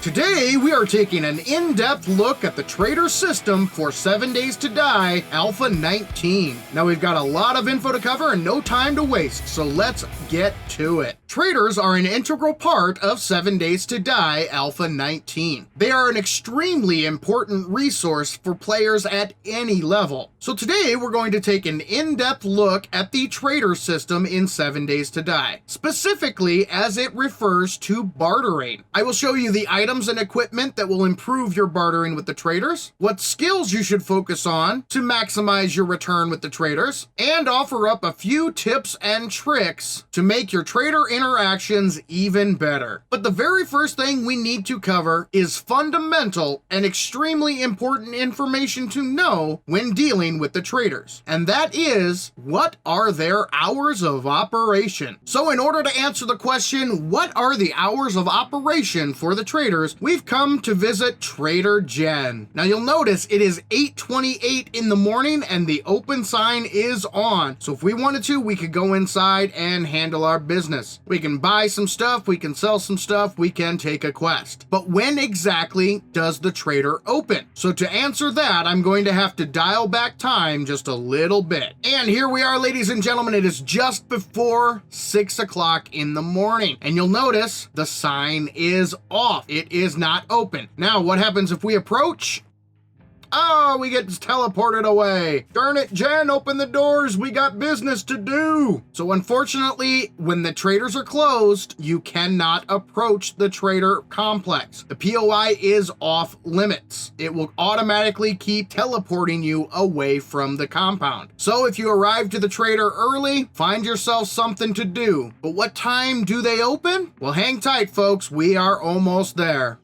Today, we are taking an in-depth look at the trader system for 7 Days to Die Alpha 19. Now, we've got a lot of info to cover and no time to waste, so let's get to it. Traders are an integral part of 7 Days to Die Alpha 19. They are an extremely important resource for players at any level. So today, we're going to take an in-depth look at the trader system in 7 Days to Die, specifically as it refers to bartering. I will show you the items and equipment that will improve your bartering with the traders, what skills you should focus on to maximize your return with the traders, and offer up a few tips and tricks to make your trader interactions even better. But the very first thing we need to cover is fundamental and extremely important information to know when dealing with the traders, and that is, what are their hours of operation? So in order to answer the question, what are the hours of operation for the traders, we've come to visit Trader Jen. Now you'll notice it is 8:28 in the morning and the open sign is on. So if we wanted to, we could go inside and handle our business. We can buy some stuff, we can sell some stuff, we can take a quest. But when exactly does the trader open? So to answer that, I'm going to have to dial back time just a little bit. And here we are, ladies and gentlemen, it is just before 6 o'clock in the morning. And you'll notice the sign is off. It is not open. Now, what happens if we approach? Oh, we get teleported away. Darn it, Jen, open the doors. We got business to do. So unfortunately, when the traders are closed, you cannot approach the trader complex. The POI is off limits. It will automatically keep teleporting you away from the compound. So if you arrive to the trader early, find yourself something to do. But what time do they open? Well, hang tight, folks. We are almost there.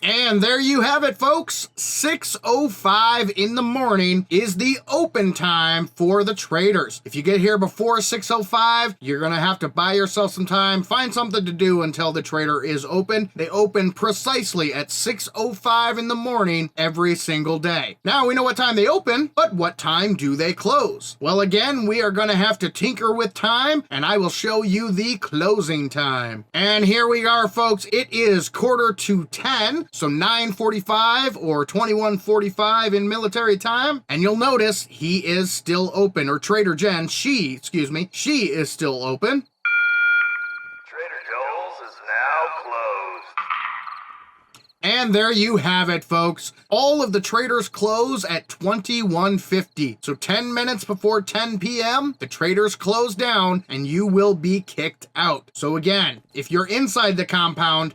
And there you have it, folks. 6:05 in the morning is the open time for the traders. If you get here before 6:05, you're going to have to buy yourself some time, find something to do until the trader is open. They open precisely at 6:05 in the morning every single day. Now we know what time they open, but what time do they close? Well, again, we are going to have to tinker with time, and I will show you the closing time. And here we are, folks. It is 9:45. So 9:45 or 21:45 in military time. And you'll notice he is still open, or Trader Jen, she is still open. Trader Joel's is now closed. And there you have it, folks. All of the traders close at 21:50. So 10 minutes before 10 p.m., the traders close down and you will be kicked out. So again, if you're inside the compound,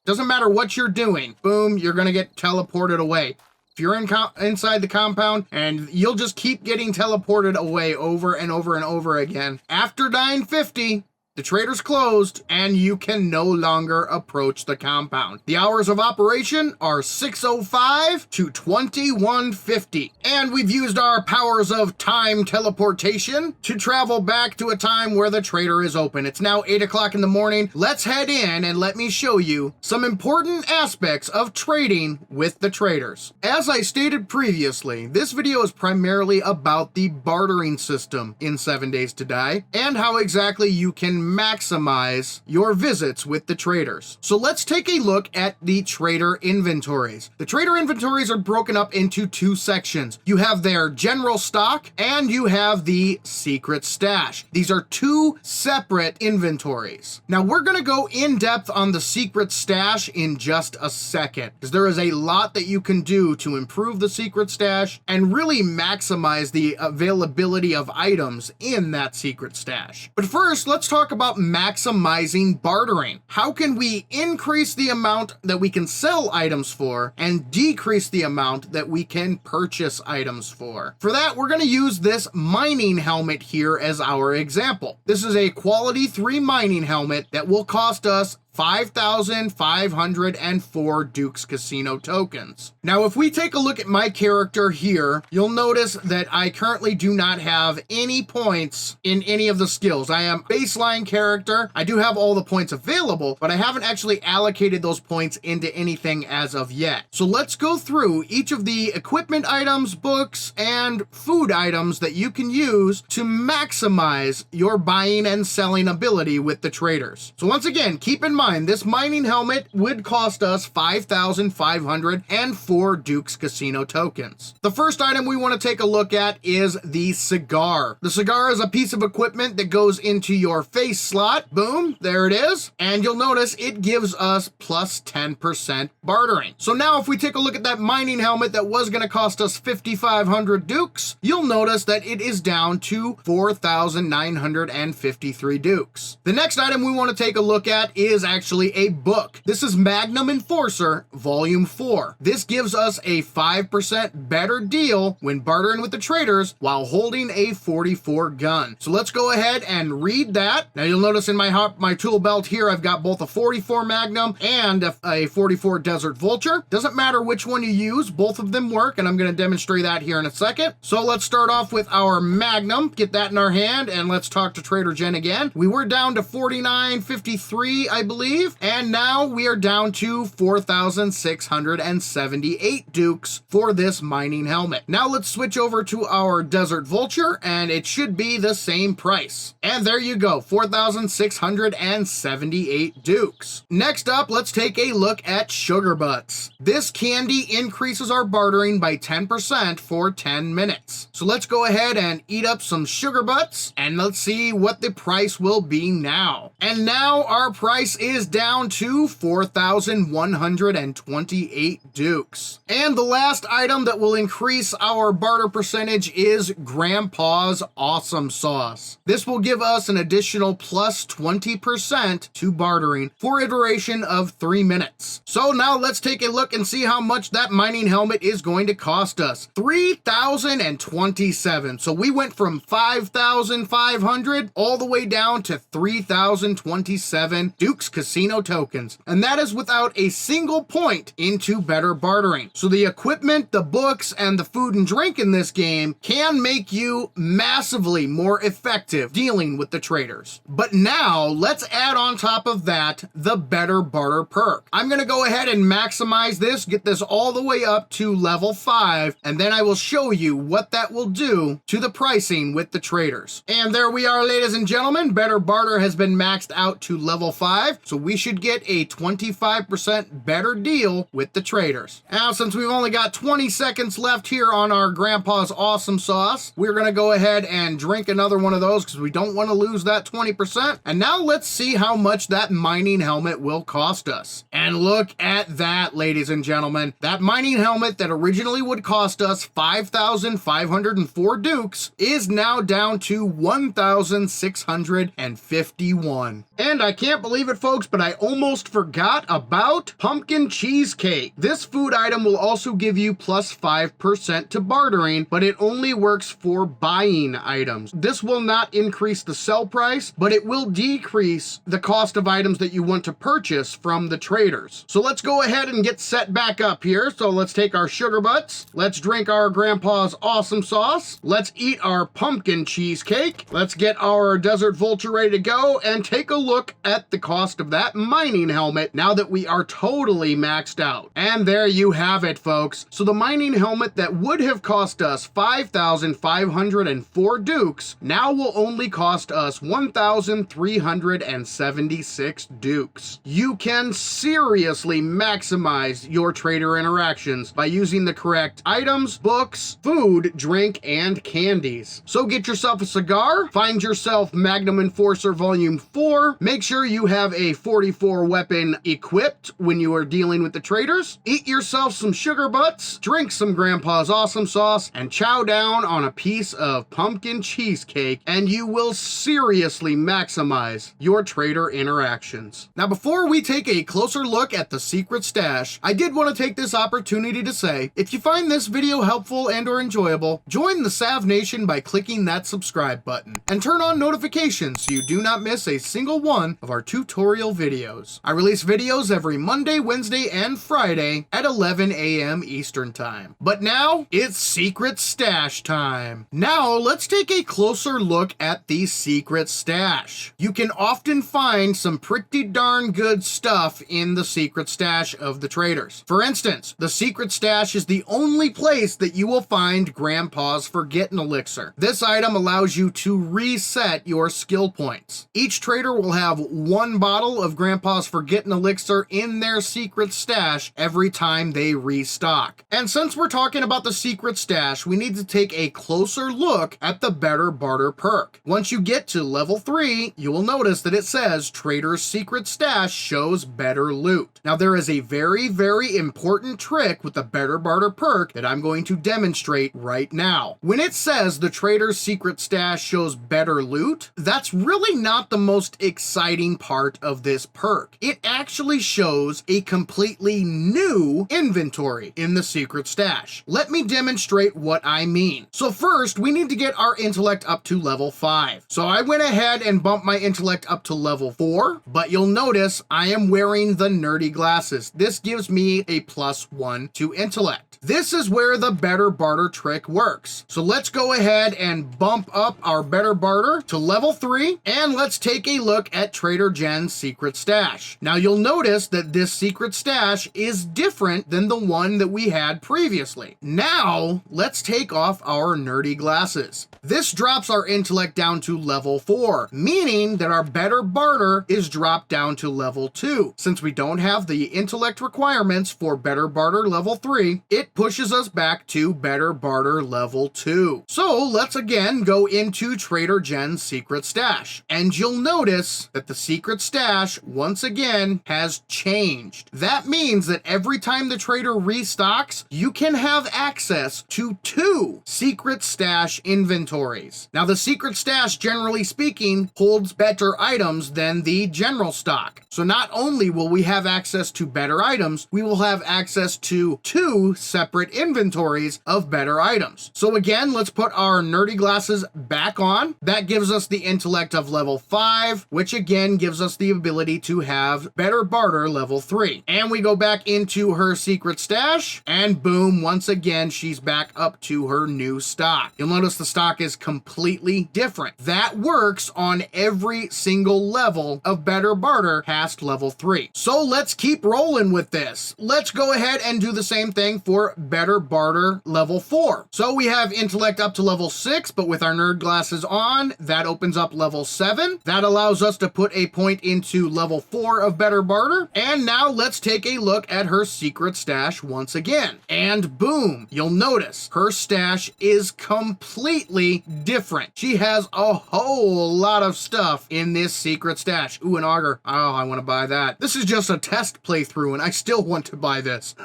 doesn't matter what you're doing, boom, you're going to get teleported away. If you're inside the compound, and you'll just keep getting teleported away over and over and over again. After 9:50, the trader's closed, and you can no longer approach the compound. The hours of operation are 6:05 to 21:50. And we've used our powers of time teleportation to travel back to a time where the trader is open. It's now 8 o'clock in the morning. Let's head in and let me show you some important aspects of trading with the traders. As I stated previously, this video is primarily about the bartering system in 7 Days to Die, and how exactly you can maximize your visits with the traders. So let's take a look at the trader inventories. The trader inventories are broken up into two sections. You have their general stock and you have the secret stash. These are two separate inventories. Now we're going to go in depth on the secret stash in just a second, because there is a lot that you can do to improve the secret stash and really maximize the availability of items in that secret stash. But first, let's talk about maximizing bartering. How can we increase the amount that we can sell items for and decrease the amount that we can purchase items for? For that, we're going to use this mining helmet here as our example. This is a quality 3 mining helmet that will cost us 5,504 Duke's Casino tokens. Now, if we take a look at my character here, you'll notice that I currently do not have any points in any of the skills. I am baseline character. I do have all the points available, but I haven't actually allocated those points into anything as of yet. So let's go through each of the equipment items, books, and food items that you can use to maximize your buying and selling ability with the traders. So once again, keep in mind, this mining helmet would cost us 5,504 Duke's Casino tokens. The first item we want to take a look at is the cigar. The cigar is a piece of equipment that goes into your face slot. Boom, there it is. And you'll notice it gives us plus 10% bartering. So now if we take a look at that mining helmet that was going to cost us 5,500 Dukes, you'll notice that it is down to 4,953 Dukes. The next item we want to take a look at is actually a book. This is Magnum Enforcer Volume 4. This gives us a 5% better deal when bartering with the traders while holding a 44 gun. So let's go ahead and read that. Now you'll notice in my tool belt here, I've got both a 44 Magnum and a 44 Desert Vulture. Doesn't matter which one you use, both of them work, and I'm going to demonstrate that here in a second. So let's start off with our Magnum, get that in our hand, and let's talk to Trader Jen again. We were down to 49.53, I believe, and now we are down to 4,678 Dukes for this mining helmet. Now let's switch over to our Desert Vulture, and it should be the same price. And there you go, 4,678 Dukes. Next up, let's take a look at Sugar Butts. This candy increases our bartering by 10% for 10 minutes. So let's go ahead and eat up some Sugar Butts, and let's see what the price will be now. And now our price is down to 4,128 Dukes. And the last item that will increase our barter percentage is Grandpa's Awesome Sauce. This will give us an additional plus 20% to bartering for a duration of 3 minutes. So now let's take a look and see how much that mining helmet is going to cost us. 3,027. So we went from 5,500 all the way down to 3,027 Duke's Casino tokens. And that is without a single point into better bartering. So the equipment, the books, and the food and drink in this game can make you massively more effective dealing with the traders. But now let's add on top of that the better barter perk. I'm going to go ahead and maximize this, get this all the way up to level 5, and then I will show you what that will do to the pricing with the traders. And there we are, ladies and gentlemen. Better barter has been maxed out to level 5, so we should get a 25% better deal with the traders. Now, since we've only got 20 seconds left here on our Grandpa's Awesome Sauce, we're going to go ahead and drink another one of those because we don't want to lose that 20%. And now let's see how much that mining helmet will cost us. And look at that, ladies and gentlemen. That mining helmet that originally would cost us 5,504 Dukes is now down to 1,651. And I can't believe it, folks, but I almost forgot about pumpkin cheesecake. This food item will also give you plus 5% to bartering, but it only works for buying items. This will not increase the sell price, but it will decrease the cost of items that you want to purchase from the traders. So let's go ahead and get set back up here. So let's take our Sugar Butts. Let's drink our Grandpa's Awesome Sauce. Let's eat our pumpkin cheesecake. Let's get our Desert Vulture ready to go and take a look at the cost of that mining helmet now that we are totally maxed out. And there you have it, folks. So the mining helmet that would have cost us 5,504 Dukes now will only cost us 1,376 Dukes. You can seriously maximize your trader interactions by using the correct items, books, food, drink, and candies. So get yourself a cigar, find yourself Magnum Enforcer Volume 4, make sure you have a 44 weapon equipped when you are dealing with the traders, eat yourself some Sugar Butts, drink some Grandpa's Awesome Sauce, and chow down on a piece of pumpkin cheesecake, and you will seriously maximize your trader interactions. Now, before we take a closer look at the secret stash, I did want to take this opportunity to say, if you find this video helpful and or enjoyable, join the Sav Nation by clicking that subscribe button and turn on notifications so you do not miss a single one of our tutorial tutorial videos. I release videos every Monday, Wednesday, and Friday at 11 a.m. Eastern Time. But now, it's Secret Stash time. Now, let's take a closer look at the Secret Stash. You can often find some pretty darn good stuff in the Secret Stash of the traders. For instance, the Secret Stash is the only place that you will find Grandpa's Forgetting Elixir. This item allows you to reset your skill points. Each trader will have one bottle of Grandpa's Forgetting Elixir in their Secret Stash every time they restock. And since we're talking about the Secret Stash, we need to take a closer look at the Better Barter perk. Once you get to level 3, you will notice that it says Trader's Secret Stash shows better loot. Now there is a very, very important trick with the Better Barter perk that I'm going to demonstrate right now. When it says the Trader's Secret Stash shows better loot, that's really not the most exciting part of this perk. It actually shows a completely new inventory in the Secret Stash. Let me demonstrate what I mean. So first, we need to get our intellect up to level 5. So I went ahead and bumped my intellect up to level 4, but you'll notice I am wearing the nerdy glasses. This gives me a +1 to intellect. This is where the Better Barter trick works. So let's go ahead and bump up our Better Barter to level 3, and let's take a look at Trader Jen's Secret Stash. Now you'll notice that this Secret Stash is different than the one that we had previously. Now, let's take off our nerdy glasses. This drops our intellect down to level 4, meaning that our Better Barter is dropped down to level 2. Since we don't have the intellect requirements for Better Barter level 3, it pushes us back to Better Barter level 2. So let's again go into Trader Jen's Secret Stash, and you'll notice that the Secret Stash once again has changed. That means that every time the trader restocks, you can have access to 2 Secret Stash inventories. Now the Secret Stash, generally speaking, holds better items than the general stock. So not only will we have access to better items, we will have access to 2 separate inventories of better items. So again, let's put our nerdy glasses back on. That gives us the intellect of level 5, which again gives us the ability to have Better Barter level 3. And we go back into her Secret Stash, and boom, once again, she's back up to her new stock. You'll notice the stock is completely different. That works on every single level of Better Barter past level 3. So let's keep rolling with this. Let's go ahead and do the same thing for Better Barter level 4. So we have intellect up to level 6, but with our nerd glasses on, that opens up level 7. That allows us to put a point into level 4 of Better Barter. And now let's take a look at her Secret Stash once again. And boom, you'll notice her stash is completely different. She has a whole lot of stuff in this Secret Stash. Ooh, an auger. Oh, I want to buy that. This is just a test playthrough and I still want to buy this.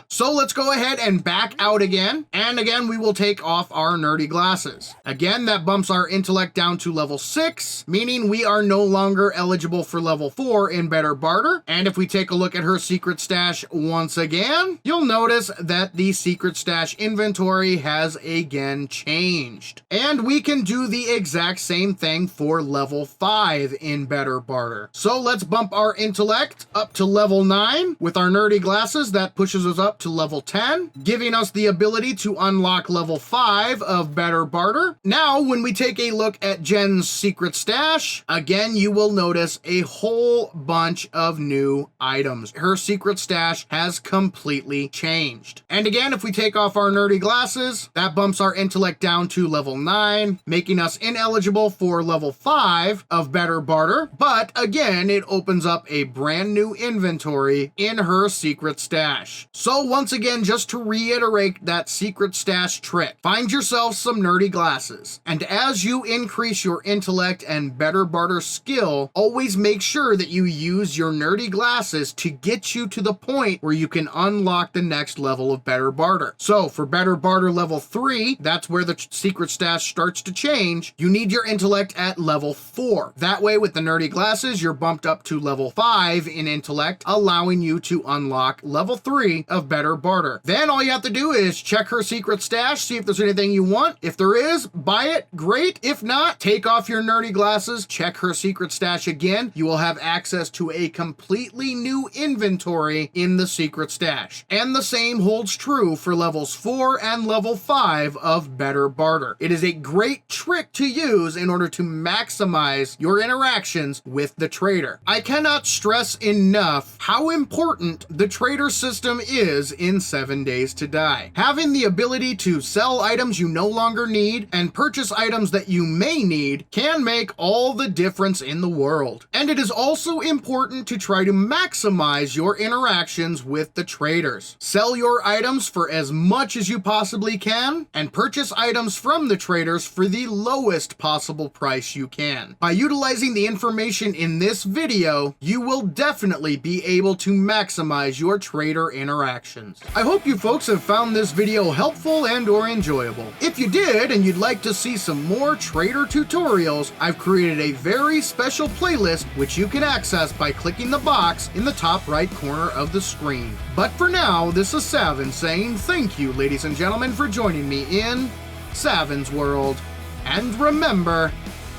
So let's go ahead and back out again. And again, we will take off our nerdy glasses. Again, that bumps our intellect down to level 6, meaning we are no longer eligible for level 4 in Better Barter. And if we take a look at her Secret Stash once again, you'll notice that the Secret Stash inventory has again changed. And we can do the exact same thing for level 5 in Better Barter. So let's bump our intellect up to level 9. With our nerdy glasses, that pushes us up to level 10, giving us the ability to unlock level 5 of Better Barter. Now, when we take a look at Jen's Secret Stash, again, you will notice a whole bunch of new items. Her Secret Stash has completely changed. And again, if we take off our nerdy glasses, that bumps our intellect down to level 9, making us ineligible for level 5 of Better Barter. But again, it opens up a brand new inventory in her Secret Stash. So once again, just to reiterate that Secret Stash trick, find yourself some nerdy glasses. And as you increase your intellect and Better Barter skill, always make sure that you use your nerdy glasses to get you to the point where you can unlock the next level of Better Barter. So for Better Barter level 3, that's where the Secret Stash starts to change. You need your intellect at level 4. That way, with the nerdy glasses, you're bumped up to level 5 in intellect, allowing you to unlock level 3 of Better barter. Then all you have to do is check her secret stash, see if there's anything you want. If there is, buy it, great. If not, take off your nerdy glasses, check her secret stash again. You will have access to a completely new inventory in the secret stash. And the same holds true for levels 4 and level 5 of Better Barter. It is a great trick to use in order to maximize your interactions with the trader. I cannot stress enough how important the trader system is in 7 Days to Die. Having the ability to sell items you no longer need and purchase items that you may need can make all the difference in the world. And it is also important to try to maximize your interactions with the traders. Sell your items for as much as you possibly can and purchase items from the traders for the lowest possible price you can. By utilizing the information in this video, you will definitely be able to maximize your trader interactions. I hope you folks have found this video helpful and or enjoyable. If you did and you'd like to see some more trader tutorials, I've created a very special playlist which you can access by clicking the box in the top right corner of the screen. But for now, this is Saven saying thank you, ladies and gentlemen, for joining me in Saven's World. And remember,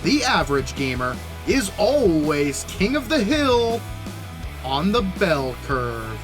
the average gamer is always king of the hill on the bell curve.